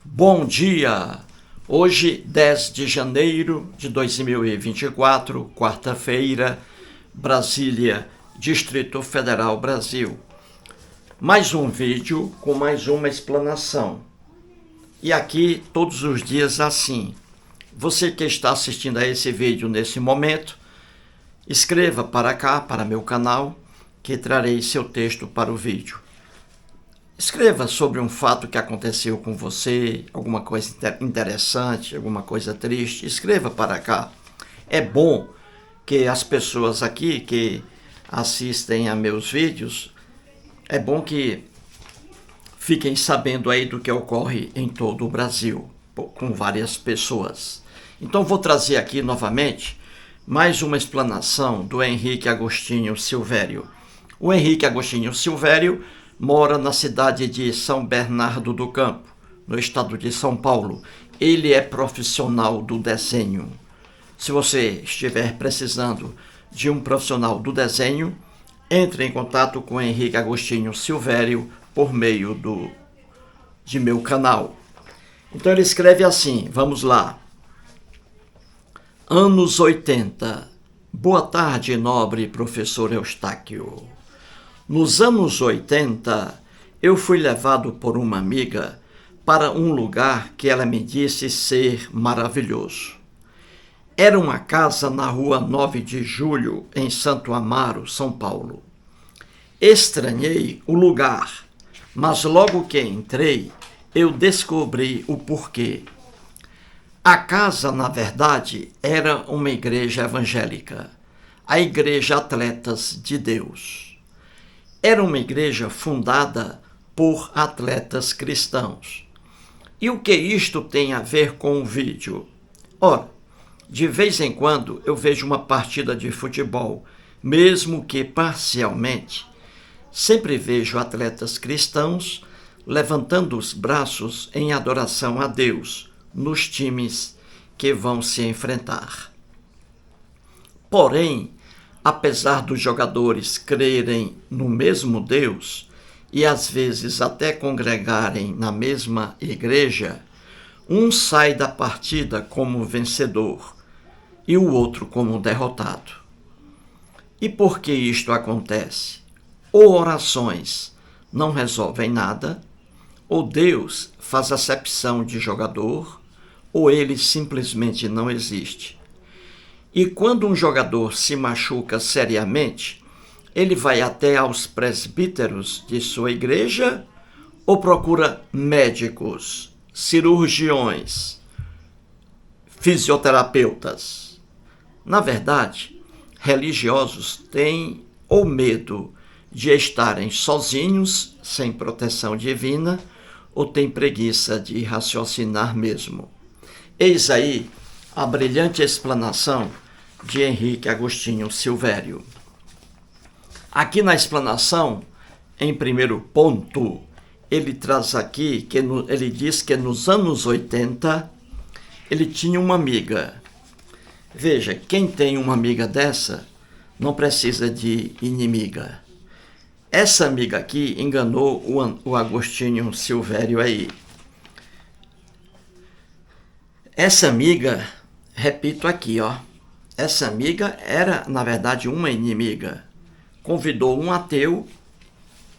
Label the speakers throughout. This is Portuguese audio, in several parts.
Speaker 1: Bom dia! Hoje, 10 de janeiro de 2024, quarta-feira, Brasília, Distrito Federal, Brasil. Mais um vídeo com mais uma explanação. E aqui, todos os dias assim. Você que está assistindo a esse vídeo nesse momento, escreva para cá, para meu canal, que trarei seu texto para o vídeo. Escreva sobre um fato que aconteceu com você, alguma coisa interessante, alguma coisa triste. Escreva para cá. É bom que as pessoas aqui que assistem a meus vídeos, é bom que fiquem sabendo aí do que ocorre em todo o Brasil, com várias pessoas. Então vou trazer aqui novamente mais uma explanação do Henrique Agostinho Silvério. O Henrique Agostinho Silvério mora na cidade de São Bernardo do Campo, no estado de São Paulo. Ele é profissional do desenho. Se você estiver precisando de um profissional do desenho, entre em contato com Henrique Agostinho Silvério por meio de meu canal. Então ele escreve assim, vamos lá. Anos 80. Boa tarde, nobre professor Eustáquio. Nos anos 80, eu fui levado por uma amiga para um lugar que ela me disse ser maravilhoso. Era uma casa na rua 9 de Julho, em Santo Amaro, São Paulo. Estranhei o lugar, mas logo que entrei, eu descobri o porquê. A casa, na verdade, era uma igreja evangélica, a Igreja Atletas de Deus. Era uma igreja fundada por atletas cristãos. E o que isto tem a ver com o vídeo? Ora, de vez em quando eu vejo uma partida de futebol, mesmo que parcialmente. Sempre vejo atletas cristãos levantando os braços em adoração a Deus nos times que vão se enfrentar. Porém, apesar dos jogadores crerem no mesmo Deus e às vezes até congregarem na mesma igreja, um sai da partida como vencedor e o outro como derrotado. E por que isto acontece? Ou orações não resolvem nada, ou Deus faz acepção de jogador, ou ele simplesmente não existe. E quando um jogador se machuca seriamente, ele vai até aos presbíteros de sua igreja ou procura médicos, cirurgiões, fisioterapeutas? Na verdade, religiosos têm ou medo de estarem sozinhos, sem proteção divina, ou têm preguiça de raciocinar mesmo. Eis aí a brilhante explanação de Henrique Agostinho Silvério. Aqui na explanação, em primeiro ponto, ele traz aqui, ele diz que nos anos 80, ele tinha uma amiga. Veja, quem tem uma amiga dessa, não precisa de inimiga. Essa amiga aqui enganou o Agostinho Silvério aí. Essa amiga, repito aqui, essa amiga era, na verdade, uma inimiga. Convidou um ateu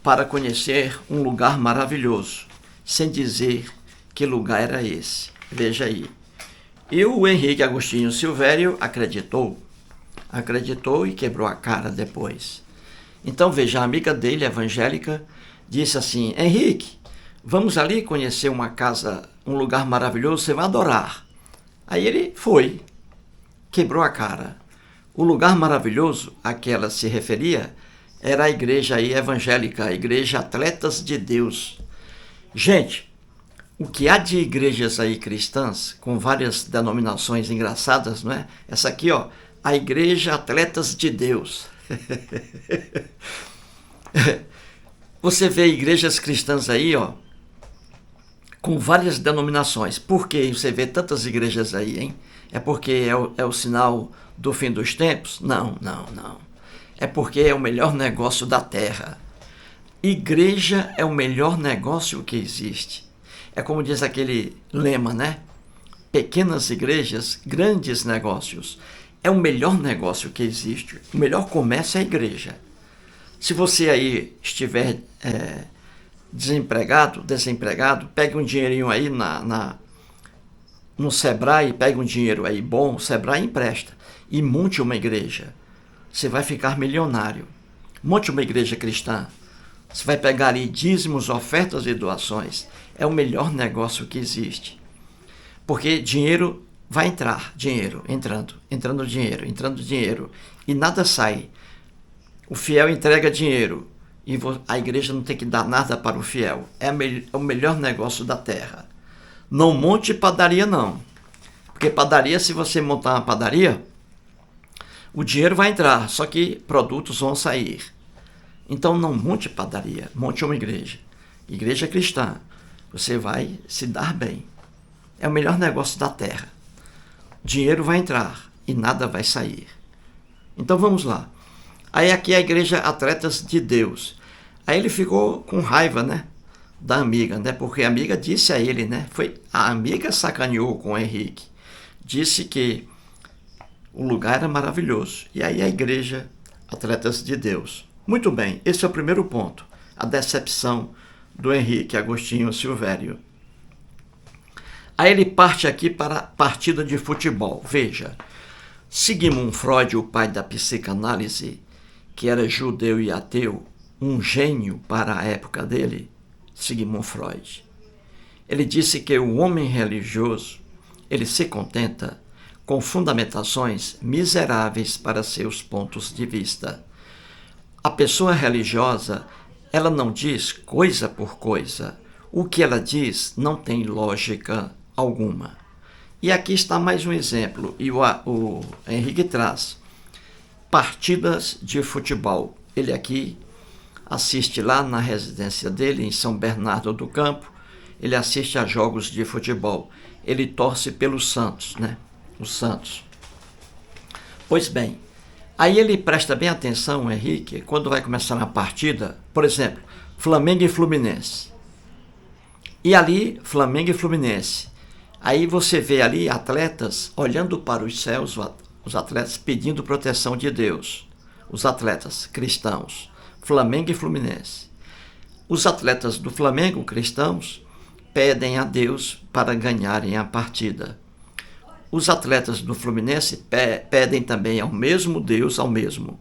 Speaker 1: para conhecer um lugar maravilhoso, sem dizer que lugar era esse. Veja aí. E o Henrique Agostinho Silvério acreditou e quebrou a cara depois. Então, veja, a amiga dele, evangélica, disse assim, Henrique, vamos ali conhecer uma casa, um lugar maravilhoso, você vai adorar. Aí ele foi, quebrou a cara. O lugar maravilhoso a que ela se referia era a igreja aí evangélica, a Igreja Atletas de Deus. Gente, o que há de igrejas aí cristãs, com várias denominações engraçadas, não é? Essa aqui, a Igreja Atletas de Deus. Você vê igrejas cristãs aí, com várias denominações. Por que você vê tantas igrejas aí, hein? É porque é o sinal do fim dos tempos? Não. É porque é o melhor negócio da terra. Igreja é o melhor negócio que existe. É como diz aquele lema, né? Pequenas igrejas, grandes negócios. É o melhor negócio que existe. O melhor comércio é a igreja. Se você aí estiver desempregado, pegue um dinheirinho aí no Sebrae, pegue um dinheiro aí bom, o Sebrae empresta e monte uma igreja. Você vai ficar milionário. Monte uma igreja cristã. Você vai pegar ali dízimos, ofertas e doações. É o melhor negócio que existe. Porque dinheiro vai entrar, dinheiro, entrando dinheiro, e nada sai. O fiel entrega dinheiro e a igreja não tem que dar nada para o fiel. É o melhor negócio da terra. Não monte padaria não. Porque padaria, se você montar uma padaria, o dinheiro vai entrar, só que produtos vão sair. Então não monte padaria, monte uma igreja. Igreja cristã. Você vai se dar bem. É o melhor negócio da terra. Dinheiro vai entrar e nada vai sair. Então vamos lá. Aí aqui a igreja Atletas de Deus. Aí ele ficou com raiva, né? Da amiga, né? Porque a amiga disse a ele, né? A amiga sacaneou com o Henrique. Disse que o lugar era maravilhoso. E aí a igreja Atletas de Deus. Muito bem, esse é o primeiro ponto. A decepção do Henrique Agostinho Silvério. Aí ele parte aqui para a partida de futebol. Veja, Sigmund Freud, o pai da psicanálise, que era judeu e ateu, um gênio para a época dele, Sigmund Freud. Ele disse que o homem religioso, ele se contenta com fundamentações miseráveis para seus pontos de vista. A pessoa religiosa, ela não diz coisa por coisa. O que ela diz não tem lógica alguma. E aqui está mais um exemplo, e o Henrique traz partidas de futebol. Ele aqui assiste lá na residência dele, em São Bernardo do Campo, ele assiste a jogos de futebol. Ele torce pelo Santos, né? O Santos. Pois bem, aí ele presta bem atenção, Henrique, quando vai começar a partida, por exemplo, Flamengo e Fluminense. E ali, Flamengo e Fluminense. Aí você vê ali atletas olhando para os céus, os atletas pedindo proteção de Deus. Os atletas cristãos, Flamengo e Fluminense. Os atletas do Flamengo, cristãos, pedem a Deus para ganharem a partida. Os atletas do Fluminense pedem também ao mesmo Deus, ao mesmo.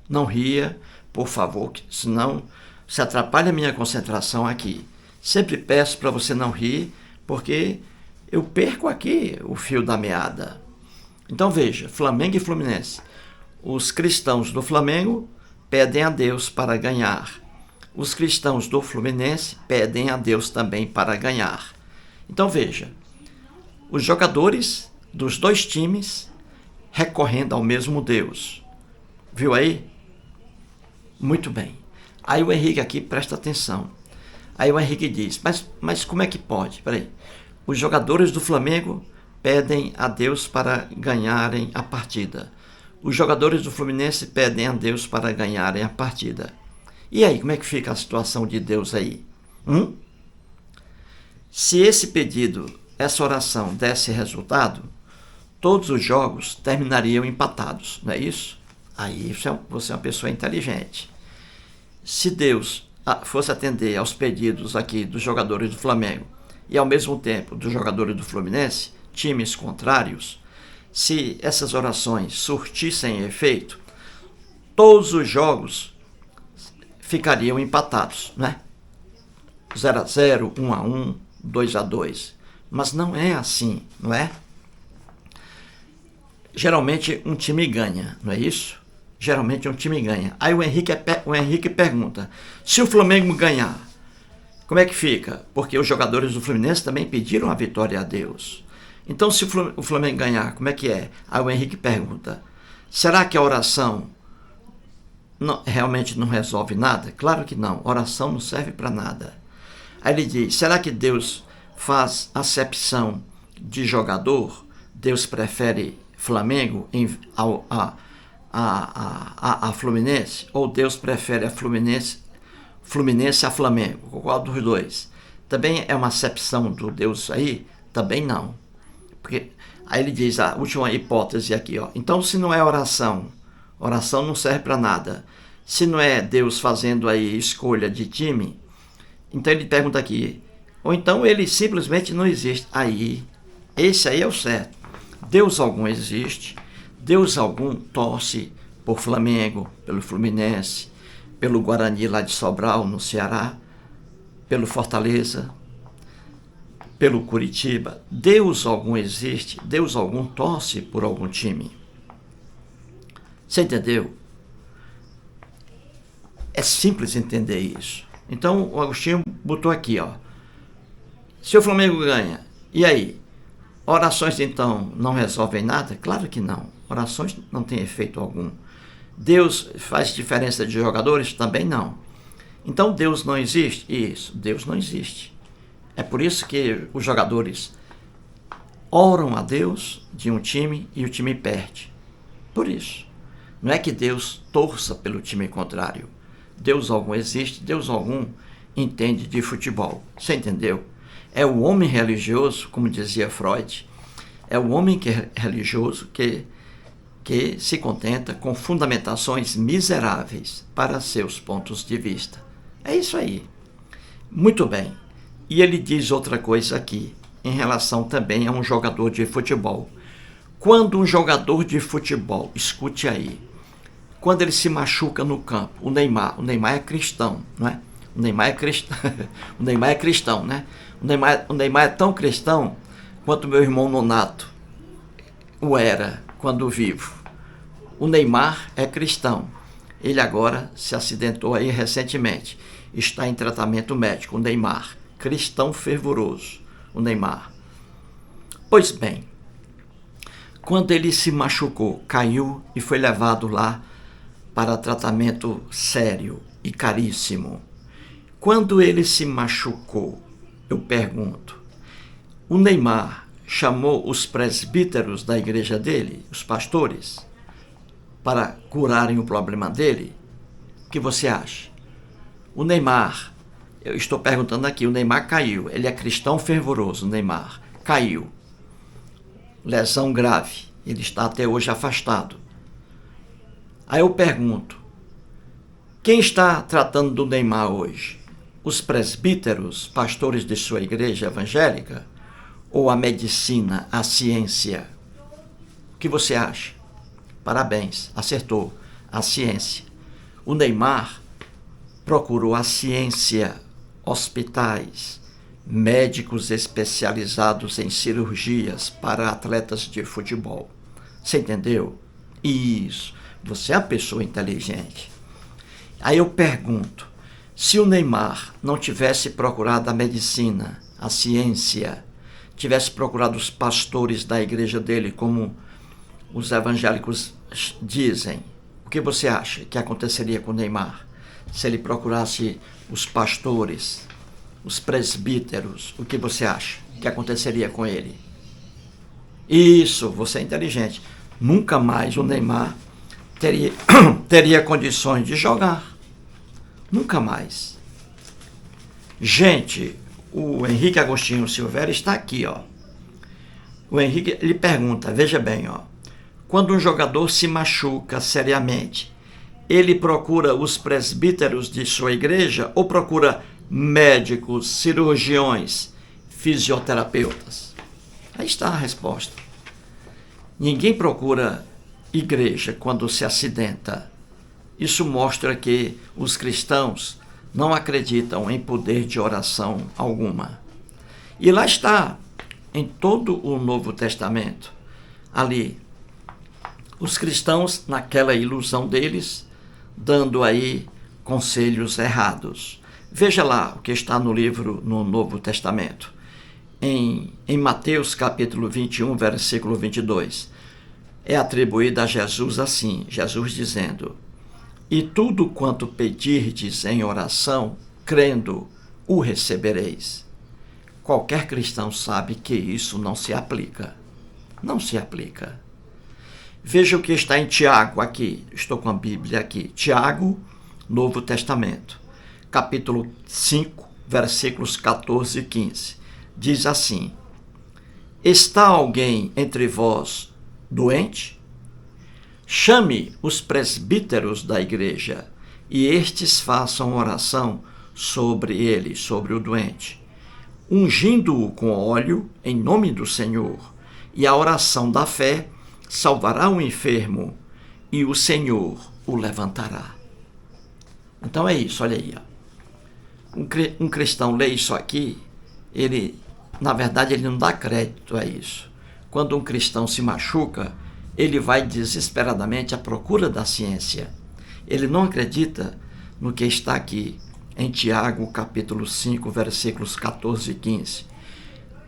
Speaker 1: Não ria, por favor, senão se atrapalha a minha concentração aqui. Sempre peço para você não rir, porque eu perco aqui o fio da meada. Então veja, Flamengo e Fluminense. Os cristãos do Flamengo pedem a Deus para ganhar. Os cristãos do Fluminense pedem a Deus também para ganhar. Então veja, os jogadores dos dois times recorrendo ao mesmo Deus. Viu aí? Muito bem. Aí o Henrique aqui presta atenção. Aí o Henrique diz, mas como é que pode? Peraí. Os jogadores do Flamengo pedem a Deus para ganharem a partida. Os jogadores do Fluminense pedem a Deus para ganharem a partida. E aí, como é que fica a situação de Deus aí? Se esse pedido, essa oração desse resultado, todos os jogos terminariam empatados, não é isso? Aí você é uma pessoa inteligente. Se Deus fosse atender aos pedidos aqui dos jogadores do Flamengo e ao mesmo tempo dos jogadores do Fluminense, times contrários, se essas orações surtissem efeito, todos os jogos ficariam empatados, né? 0-0, 1-1, 2-2. Mas não é assim, não é? Geralmente um time ganha, não é isso? Geralmente um time ganha. Aí o Henrique pergunta, se o Flamengo ganhar, como é que fica? Porque os jogadores do Fluminense também pediram a vitória a Deus. Então, se o Flamengo ganhar, como é que é? Aí o Henrique pergunta, será que a oração realmente não resolve nada? Claro que não, oração não serve para nada. Aí ele diz, será que Deus faz acepção de jogador? Deus prefere Flamengo a Fluminense? Ou Deus prefere a Fluminense a Flamengo? Qual dos dois? Também é uma acepção do Deus aí? Também não. Porque aí ele diz a última hipótese aqui, ó. Então, se não é oração, oração não serve para nada. Se não é Deus fazendo aí escolha de time, então ele pergunta aqui, ou então ele simplesmente não existe. Aí, esse aí é o certo. Deus algum existe, Deus algum torce por Flamengo, pelo Fluminense, pelo Guarani lá de Sobral, no Ceará, pelo Fortaleza, pelo Curitiba. Deus algum existe, Deus algum torce por algum time. Você entendeu? É simples entender isso. Então o Agostinho botou aqui, ó. Se o Flamengo ganha, e aí? Orações então não resolvem nada? Claro que não. Orações não têm efeito algum. Deus faz diferença de jogadores? Também não. Então Deus não existe? Isso, Deus não existe. É por isso que os jogadores oram a Deus de um time e o time perde. Por isso. Não é que Deus torça pelo time contrário. Deus algum existe, Deus algum entende de futebol. Você entendeu? É o homem religioso, como dizia Freud, é o homem que é religioso que se contenta com fundamentações miseráveis para seus pontos de vista. É isso aí. Muito bem. E ele diz outra coisa aqui, em relação também a um jogador de futebol. Quando um jogador de futebol, escute aí, quando ele se machuca no campo, o Neymar é cristão, não é? O Neymar é cristão, o Neymar é cristão, né? O Neymar é tão cristão quanto meu irmão Nonato o era quando vivo. O Neymar é cristão. Ele agora se acidentou aí recentemente. Está em tratamento médico, o Neymar. Cristão fervoroso, o Neymar. Pois bem, quando ele se machucou, caiu e foi levado lá para tratamento sério e caríssimo. Quando ele se machucou, eu pergunto, o Neymar chamou os presbíteros da igreja dele, os pastores, para curarem o problema dele? O que você acha? O Neymar, eu estou perguntando aqui, o Neymar caiu, ele é cristão fervoroso, o Neymar, caiu. Lesão grave, ele está até hoje afastado. Aí eu pergunto, quem está tratando do Neymar hoje? Os presbíteros, pastores de sua igreja evangélica? Ou a medicina, a ciência? O que você acha? Parabéns, acertou, a ciência. O Neymar procurou a ciência, hospitais, médicos especializados em cirurgias para atletas de futebol. Você entendeu? Isso, você é uma pessoa inteligente. Aí eu pergunto, se o Neymar não tivesse procurado a medicina, a ciência, tivesse procurado os pastores da igreja dele, como os evangélicos dizem, o que você acha que aconteceria com o Neymar? Se ele procurasse os pastores, os presbíteros, o que você acha que aconteceria com ele? Isso, você é inteligente. Nunca mais o Neymar teria condições de jogar. Nunca mais. Gente, o Henrique Agostinho Silveira está aqui, ó. O Henrique, ele pergunta, veja bem, ó. Quando um jogador se machuca seriamente, ele procura os presbíteros de sua igreja ou procura médicos, cirurgiões, fisioterapeutas? Aí está a resposta. Ninguém procura igreja quando se acidenta. Isso mostra que os cristãos não acreditam em poder de oração alguma. E lá está, em todo o Novo Testamento, ali, os cristãos, naquela ilusão deles, dando aí conselhos errados. Veja lá o que está no livro, no Novo Testamento. Em Mateus capítulo 21, versículo 22, é atribuído a Jesus assim, Jesus dizendo, e tudo quanto pedirdes em oração, crendo, o recebereis. Qualquer cristão sabe que isso não se aplica. Não se aplica. Veja o que está em Tiago aqui. Estou com a Bíblia aqui. Tiago, Novo Testamento. Capítulo 5, versículos 14 e 15. Diz assim: Está alguém entre vós doente? Chame os presbíteros da igreja, e estes façam oração sobre ele, sobre o doente, ungindo-o com óleo em nome do Senhor. E a oração da fé salvará o enfermo, e o Senhor o levantará. Então é isso, olha aí. Um cristão lê isso aqui, na verdade, ele não dá crédito a isso. Quando um cristão se machuca, ele vai desesperadamente à procura da ciência. Ele não acredita no que está aqui em Tiago, capítulo 5, versículos 14 e 15.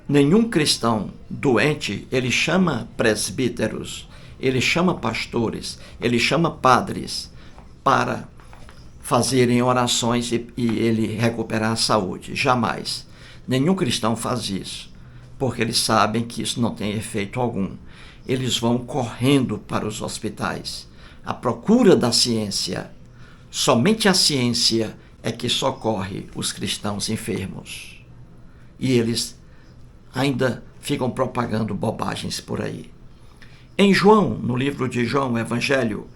Speaker 1: Nenhum cristão doente, ele chama presbíteros, ele chama pastores, ele chama padres para fazerem orações e ele recuperar a saúde. Jamais. Nenhum cristão faz isso, porque eles sabem que isso não tem efeito algum. Eles vão correndo para os hospitais, à procura da ciência. Somente a ciência é que socorre os cristãos enfermos. E eles ainda ficam propagando bobagens por aí. Em João, no livro de João, Evangelho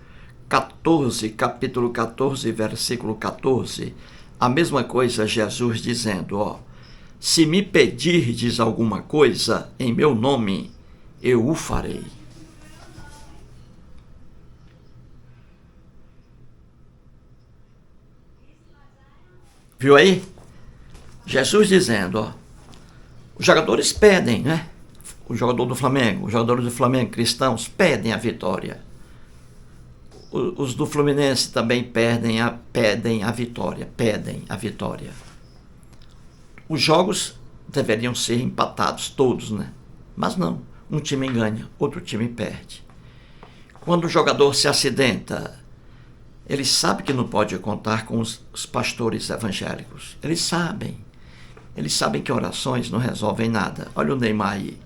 Speaker 1: 14, capítulo 14, versículo 14, a mesma coisa Jesus dizendo, se me pedirdes alguma coisa em meu nome, eu o farei. Viu aí? Jesus dizendo, os jogadores pedem, né? O jogador do Flamengo, os jogadores do Flamengo cristãos pedem a vitória. Os do Fluminense também pedem a vitória. Os jogos deveriam ser empatados todos, né? Mas não. Um time ganha, outro time perde. Quando o jogador se acidenta, ele sabe que não pode contar com os pastores evangélicos. Eles sabem que orações não resolvem nada. Olha o Neymar aí.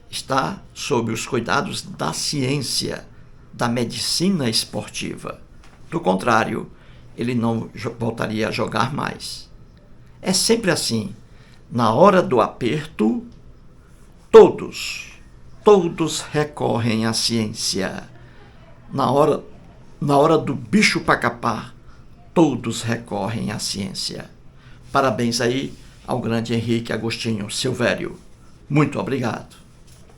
Speaker 1: Está sob os cuidados da ciência, da medicina esportiva. Do contrário, ele não voltaria a jogar mais. É sempre assim. Na hora do aperto, todos recorrem à ciência. Na hora do bicho pacapá, todos recorrem à ciência. Parabéns aí ao grande Henrique Agostinho Silvério. Muito obrigado.